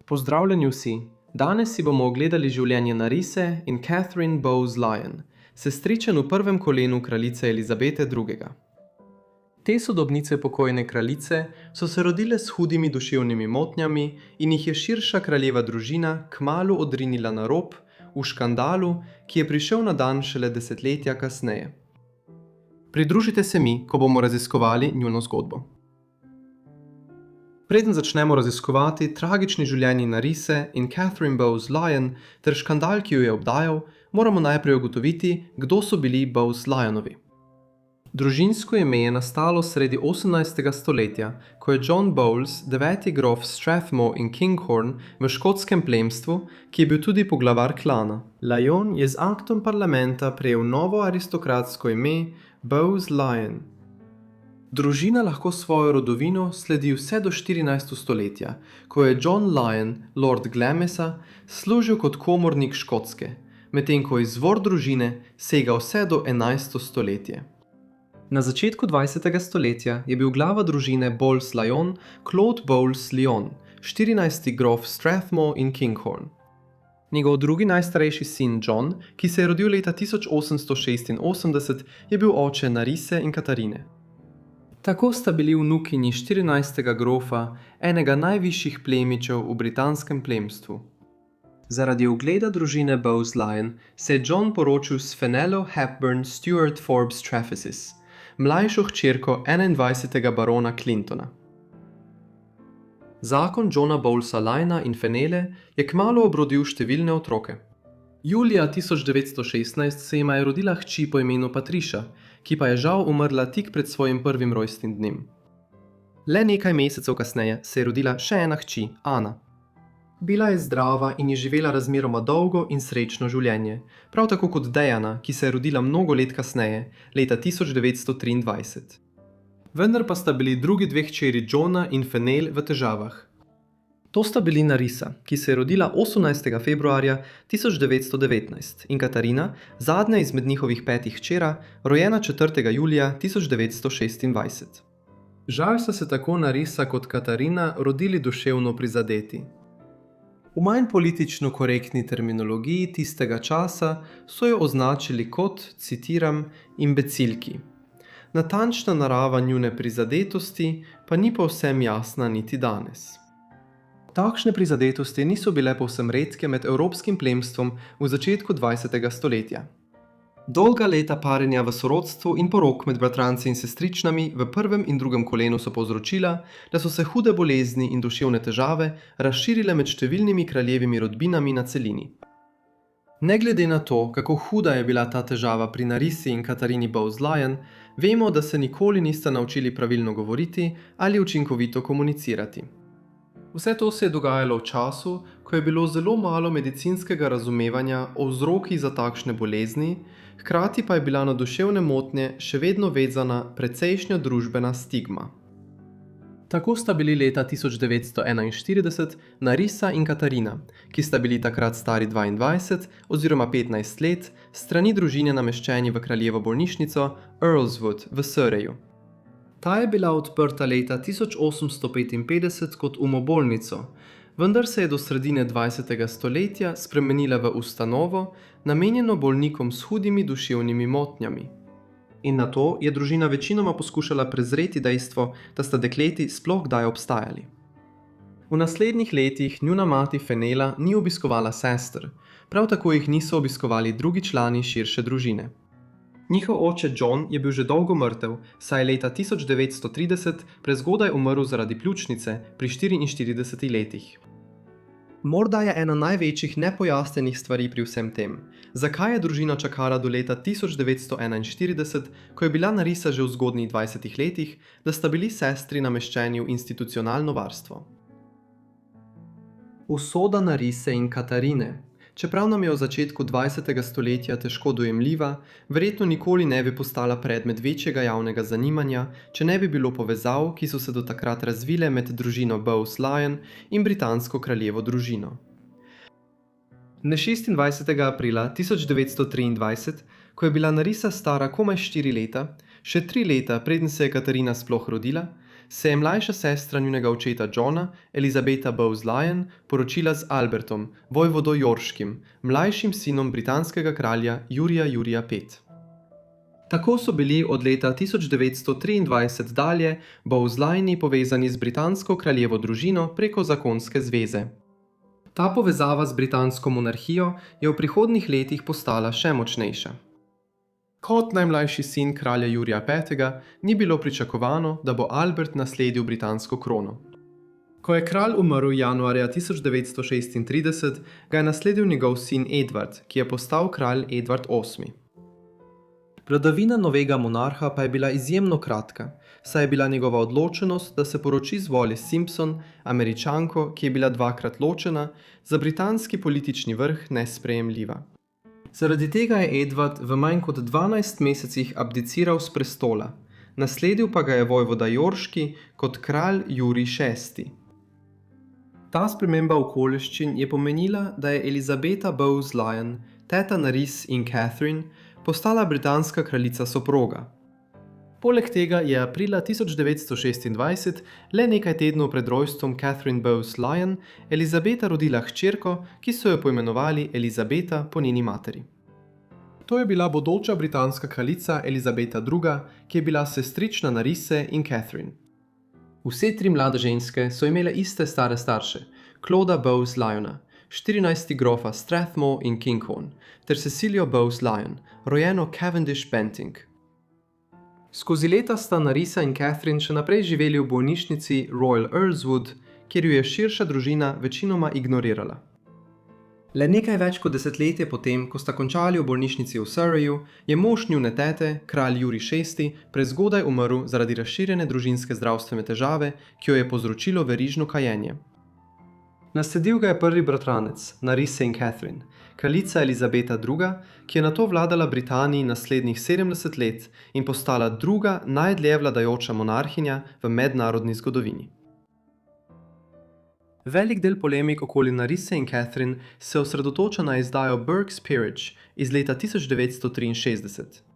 Pozdravljeni vsi! Danes si bomo ogledali življenje Narise in Catherine Bowes-Lyon, sestričen v prvem kolenu kraljice Elizabete II. Te sodobnice pokojne kraljice so se rodile s hudimi duševnimi motnjami in jih je širša kraljeva družina kmalu odrinila na rob v škandalu, ki je prišel na dan šele desetletja kasneje. Pridružite se mi, ko bomo raziskovali njuno zgodbo. Preden začnemo raziskovati tragični življenji Narise in Catherine Bowes-Lyon ter škandal, ki jo je obdajal, moramo najprej ugotoviti, kdo so bili Bowes-Lyonovi. Družinsko ime je nastalo sredi 18. stoletja, ko je John Bowles, 9. grof Strathmore in Kinghorn v škotskem plemstvu, ki je bil tudi poglavar klana. Lyon je z aktom parlamenta prejel novo aristokratsko ime Bowes-Lyon. Družina lahko svojo rodovino sledi vse do 14. stoletja, ko je John Lyon, lord Glamesa, služil kot komornik Škotske, medtem ko izvor družine sega vse do 11. stoletje. Na začetku 20. stoletja je bil glava družine Bowles-Lyon Claude Bowles-Lyon, 14. grof Strathmore in Kinghorn. Njegov drugi najstarejši sin John, ki se je rodil leta 1886, je bil oče Narise in Katarine. Tako sta bili vnukinji 14. grofa, enega najvišjih plemičev v britanskem plemstvu. Zaradi ugleda družine Bowes-Lyon se je John poročil s Fenello Hepburn Stuart Forbes Traphasis, mlajšo hčerko 21. barona Clintona. Zakon Johna Bowlesa-Lyona in Fenele je kmalu obrodil številne otroke. Julija 1916 se jima je rodila hči po imenu Patricia, ki pa je žal umrla tik pred svojim prvim rojstnim dnem. Le nekaj mesecev kasneje se je rodila še ena hči, Anna. Bila je zdrava in je živela razmeroma dolgo in srečno življenje, prav tako kot Diana, ki se je rodila mnogo let kasneje, leta 1923. Vendar pa sta bili drugi dve hčeri Johna in Fenel v težavah. To sta bili Narisa, ki se je rodila 18. februarja 1919 in Katarina, zadnja izmed njihovih 5 hčera, rojena 4. julija 1926. Žal sta se tako Narisa kot Katarina rodili duševno prizadeti. V manj politično korektni terminologiji tistega časa so jo označili kot, citiram, imbecilki. Natančna narava njune prizadetosti pa ni povsem jasna niti danes. Takšne prizadetosti niso bile povsem redke med evropskim plemstvom v začetku 20. stoletja. Dolga leta parjenja v sorodstvu in porok med bratranci in sestričnami v prvem in drugem kolenu so povzročila, da so se hude bolezni in duševne težave razširile med številnimi kraljevimi rodbinami na celini. Ne glede na to, kako huda je bila ta težava pri Narisi in Katarini Bowes-Lyon, vemo, da se nikoli nista naučili pravilno govoriti ali učinkovito komunicirati. Vse to se je dogajalo v času, ko je bilo zelo malo medicinskega razumevanja o vzrokih za takšne bolezni, hkrati pa je bila na duševne motnje še vedno vezana precejšnja družbena stigma. Tako sta bili leta 1941 Narisa in Katarina, ki sta bili takrat stari 22 oziroma 15 let, strani družine nameščeni v kraljevo bolnišnico Earlswood v Surreyu. Ta je bila odprta leta 1855 kot umobolnico, vendar se je do sredine 20. stoletja spremenila v ustanovo, namenjeno bolnikom s hudimi duševnimi motnjami. In na to je družina večinoma poskušala prezreti dejstvo, da sta dekleti sploh kdaj obstajali. V naslednjih letih njuna mati Fenela ni obiskovala sester, prav tako jih niso obiskovali drugi člani širše družine. Njihov oče John je bil že dolgo mrtev, saj je leta 1930 prezgodaj umrl zaradi pljučnice pri 44 letih. Morda je ena največjih nepojasnjenih stvari pri vsem tem. Zakaj je družina čakala do leta 1941, ko je bila Narisa že v zgodnjih 20 letih, da sta bili sestri nameščeni v institucionalno varstvo? Usoda Narise in Katarine. Čeprav nam je v začetku 20. stoletja težko dojemljiva, verjetno nikoli ne bi postala predmet večjega javnega zanimanja, če ne bi bilo povezav, ki so se do takrat razvile med družino Bowes-Lyon in britansko kraljevo družino. Dne 26. aprila 1923, ko je bila Narisa stara komaj 4 leta, še 3 leta preden se je Katarina sploh rodila, se je mlajša sestra njunega očeta Johna, Elizabeta Bowes-Lyon, poročila z Albertom, vojvodo Yorškim, mlajšim sinom britanskega kralja Jurija V. Tako so bili od leta 1923 dalje Bowes-Lyoni povezani z britansko kraljevo družino preko zakonske zveze. Ta povezava z britansko monarhijo je v prihodnjih letih postala še močnejša. Kot najmlajši sin kralja Jurija V. ni bilo pričakovano, da bo Albert nasledil britansko krono. Ko je kralj umrl januarja 1936, ga je nasledil njegov sin Edward, ki je postal kralj Edward VIII. Vladavina novega monarha pa je bila izjemno kratka, saj je bila njegova odločenost, da se poroči z Wallis Simpson, Američanko, ki je bila dvakrat ločena, za britanski politični vrh nesprejemljiva. Zaradi tega je Edward v manj kot 12 mesecih abdiciral s prestola, nasledil pa ga je vojvoda Yorški kot kralj Jurij VI. Ta sprememba okoliščin je pomenila, da je Elizabeta Bowes-Lyon, teta Nerisse in Catherine, postala britanska kraljica soproga. Poleg tega je aprila 1926, le nekaj tednov pred rojstvom Catherine Bowes-Lyon, Elizabeta rodila hčerko, ki so jo poimenovali Elizabeta po njeni materi. To je bila bodoča britanska kraljica Elizabeta II., ki je bila sestrična Nerisse in Catherine. Vse tri mlade ženske so imele iste stare starše, Clauda Bowes-Lyona, 14. grofa Strathmore in Kinghorn, ter Cecilio Bowes-Lyon, rojeno Cavendish Bentinck. Skozi leta sta Nerissa in Catherine še naprej živeli v bolnišnici Royal Earlswood, kjer jo je širša družina večinoma ignorirala. Le nekaj več kot desetletje potem, ko sta končali v bolnišnici v Surreyu, je mož njune tete, kralj Jurij VI, prezgodaj umrl zaradi razširjene družinske zdravstvene težave, ki jo je povzročilo verižno kajenje. Nasledil ga je prvi bratranec, Nerisse in Catherine, kraljica Elizabeta II., ki je nato vladala Britaniji naslednjih 70 let in postala druga najdlje vladajoča monarhinja v mednarodni zgodovini. Velik del polemik okoli Nerisse in Catherine se osredotoča na izdajo Burke's Peerage iz leta 1963.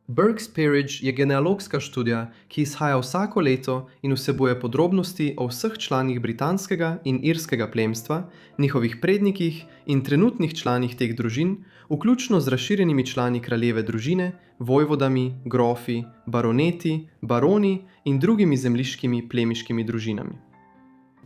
Burke's Peerage je genealogska študija, ki izhaja vsako leto in vsebuje podrobnosti o vseh članih britanskega in irskega plemstva, njihovih prednikih in trenutnih članih teh družin, vključno z razširjenimi člani kraljeve družine, vojvodami, grofi, baroneti, baroni in drugimi zemljiškimi plemiškimi družinami.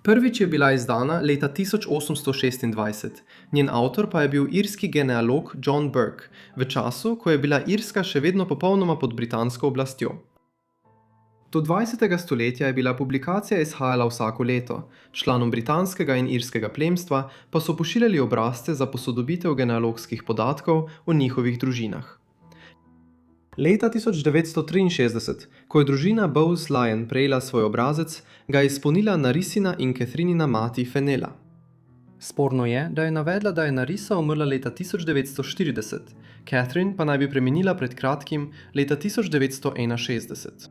Prvič je bila izdana leta 1826, njen avtor pa je bil irski genealog John Burke, v času, ko je bila Irska še vedno popolnoma pod britansko oblastjo. Do 20. stoletja je bila publikacija izhajala vsako leto, članom britanskega in irskega plemstva pa so pošiljali obrazce za posodobitev genealogskih podatkov o njihovih družinah. Leta 1963, ko je družina Bowes-Lyon prejela svoj obrazec, ga je izpolnila Nerissina in Catherinina mati Fenella. Sporno je, da je navedla, da je Nerissa umrla leta 1940, Catherine pa naj bi preminila pred kratkim leta 1961.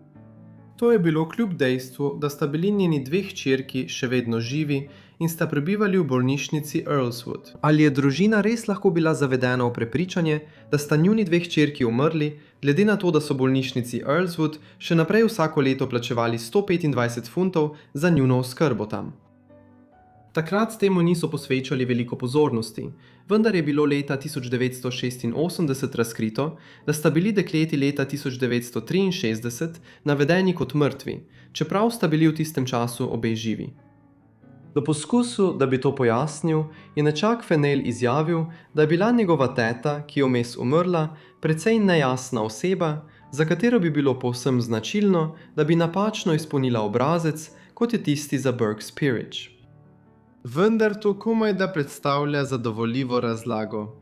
To je bilo kljub dejstvu, da sta bili njeni dve hčerki še vedno živi in sta prebivali v bolnišnici Earlswood. Ali je družina res lahko bila zavedena v prepričanje, da sta njuni dve hčerki umrli, glede na to, da so bolnišnici Earlswood še naprej vsako leto plačevali 125 funtov za njuno oskrbo tam. Takrat temu niso posvečali veliko pozornosti, vendar je bilo leta 1986 razkrito, da sta bili dekleti leta 1963 navedeni kot mrtvi, čeprav sta bili v tistem času obe živi. V poskusu, da bi to pojasnil, je nečak Fennell izjavil, da je bila njegova teta, ki je vmes umrla, precej nejasna oseba, za katero bi bilo povsem značilno, da bi napačno izpolnila obrazec, kot je tisti za Burke's Peerage. Vendar to komaj da predstavlja zadovoljivo razlago.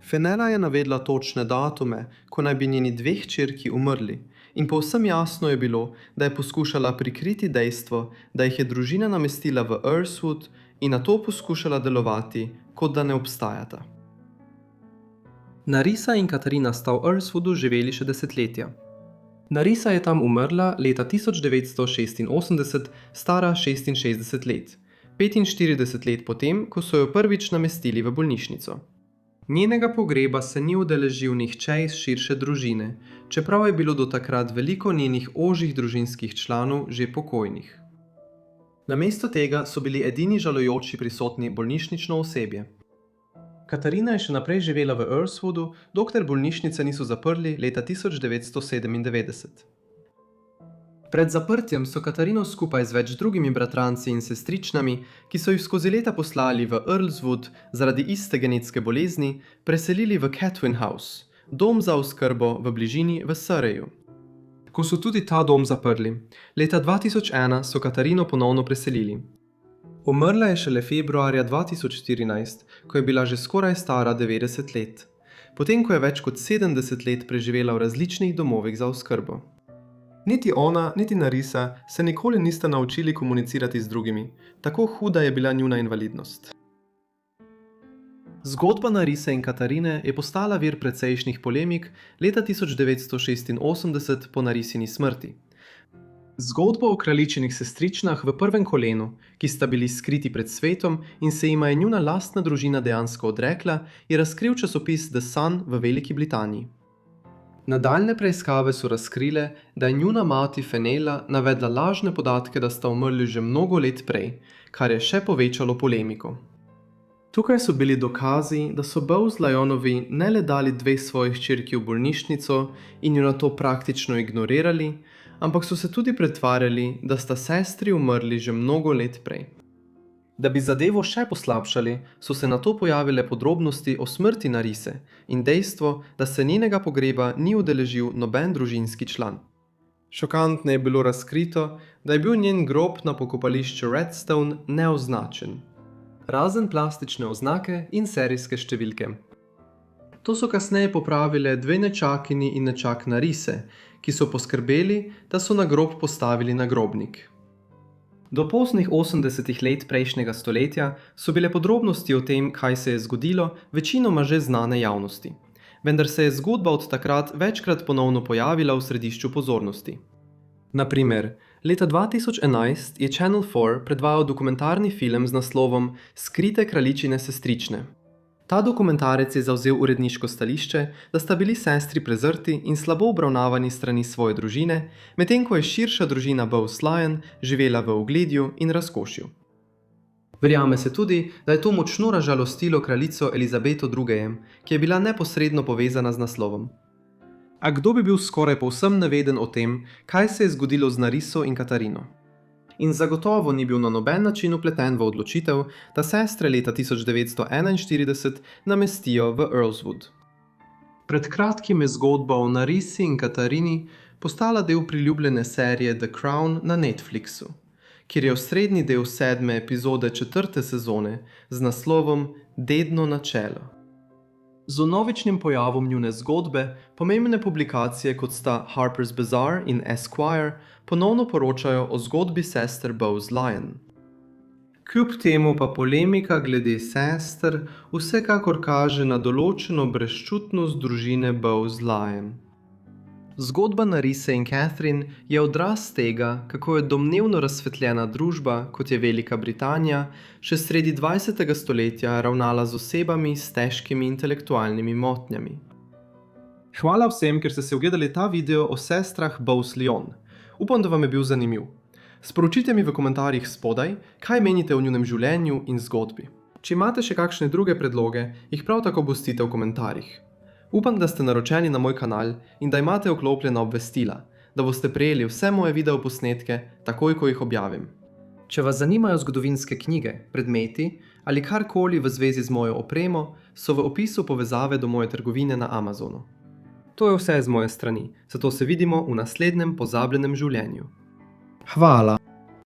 Fenella je navedla točne datume, ko naj bi njeni dve hčerki umrli, in povsem jasno je bilo, da je poskušala prikriti dejstvo, da jih je družina namestila v Earlswood in nato poskušala delovati, kot da ne obstajata. Nerissa in Katharina sta v Earlswoodu živeli še desetletja. Nerissa je tam umrla leta 1986, stara 66 let. 45 let potem, ko so jo prvič namestili v bolnišnico. Njenega pogreba se ni udeležil nihče iz širše družine, čeprav je bilo do takrat veliko njenih ožjih družinskih članov že pokojnih. Namesto tega so bili edini žalujoči prisotni bolnišnično osebje. Katarina je še naprej živela v Earlswoodu, dokler bolnišnice niso zaprli leta 1997. Pred zaprtjem so Katarino skupaj z več drugimi bratranci in sestričnami, ki so jih skozi leta poslali v Earlswood zaradi iste genetske bolezni, preselili v Catwin House, dom za oskrbo v bližini v Surreyu. Ko so tudi ta dom zaprli, leta 2001 so Katarino ponovno preselili. Umrla je šele februarja 2014, ko je bila že skoraj stara 90 let, potem ko je več kot 70 let preživela v različnih domovih za oskrbo. Niti ona, niti Narisa se nikoli nista naučili komunicirati z drugimi, tako huda je bila njuna invalidnost. Zgodba Narise in Katarine je postala vir precejšnjih polemik leta 1986 po Narisini smrti. Zgodbo o kraljičinih sestričnah v prvem kolenu, ki sta bili skriti pred svetom in se jima je njuna lastna družina dejansko odrekla, je razkril časopis The Sun v Veliki Britaniji. Nadaljne preiskave so razkrile, da je njuna mati Fenela navedla lažne podatke, da sta umrli že mnogo let prej, kar je še povečalo polemiko. Tukaj so bili dokazi, da so Bowes-Lyonovi ne le dali dveh svojih hčerki v bolnišnico in jo na to praktično ignorirali, ampak so se tudi pretvarjali, da sta sestri umrli že mnogo let prej. Da bi zadevo še poslabšali, so se nato pojavile podrobnosti o smrti Narise in dejstvo, da se njenega pogreba ni udeležil noben družinski član. Šokantno je bilo razkrito, da je bil njen grob na pokopališču Redstone neoznačen, razen plastične oznake in serijske številke. To so kasneje popravile dve nečakinji in nečak Narise, ki so poskrbeli, da so na grob postavili nagrobnik. Do poznih 80 let prejšnjega stoletja so bile podrobnosti o tem, kaj se je zgodilo, večinoma že znane javnosti. Vendar se je zgodba od takrat večkrat ponovno pojavila v središču pozornosti. Naprimer, leta 2011 je Channel 4 predvajal dokumentarni film z naslovom Skrite kraljičine sestrične. Ta dokumentarec je zavzel uredniško stališče, da sta bili sestri prezrti in slabo obravnavani strani svoje družine, medtem ko je širša družina Bowes-Lyon živela v ugledju in razkošju. Verjame se tudi, da je to močno razžalostilo kraljico Elizabeto II., ki je bila neposredno povezana z naslovom. A kdo bi bil skoraj povsem neveden o tem, kaj se je zgodilo z Nariso in Katarino? In zagotovo ni bil na noben način vpleten v odločitev, da sestre leta 1941 namestijo v Earlswood. Pred kratkim je zgodba o Narisi in Katarini postala del priljubljene serije The Crown na Netflixu, kjer je osrednji del 7. epizode 4. sezone z naslovom Dedno načelo. Z vnovičnim pojavom njune zgodbe, pomembne publikacije kot sta Harper's Bazaar in Esquire ponovno poročajo o zgodbi sester Bowes-Lyon. Kljub temu pa polemika glede sester vsekakor kaže na določeno brezčutnost družine Bowes-Lyon. Zgodba Narise in Catherine je odraz tega, kako je domnevno razsvetljena družba, kot je Velika Britanija, še sredi 20. stoletja ravnala z osebami s težkimi intelektualnimi motnjami. Hvala vsem, ker ste si ogledali ta video o sestrah Bowes-Lyon. Upam, da vam je bil zanimiv. Sporočite mi v komentarjih spodaj, kaj menite o njunem življenju in zgodbi. Če imate še kakšne druge predloge, jih prav tako pustite v komentarjih. Upam, da ste naročeni na moj kanal in da imate vklopljena obvestila, da boste prejeli vse moje videoposnetke, takoj ko jih objavim. Če vas zanimajo zgodovinske knjige, predmeti ali karkoli v zvezi z mojo opremo, so v opisu povezave do moje trgovine na Amazonu. To je vse z moje strani, zato se vidimo v naslednjem pozabljenem življenju. Hvala.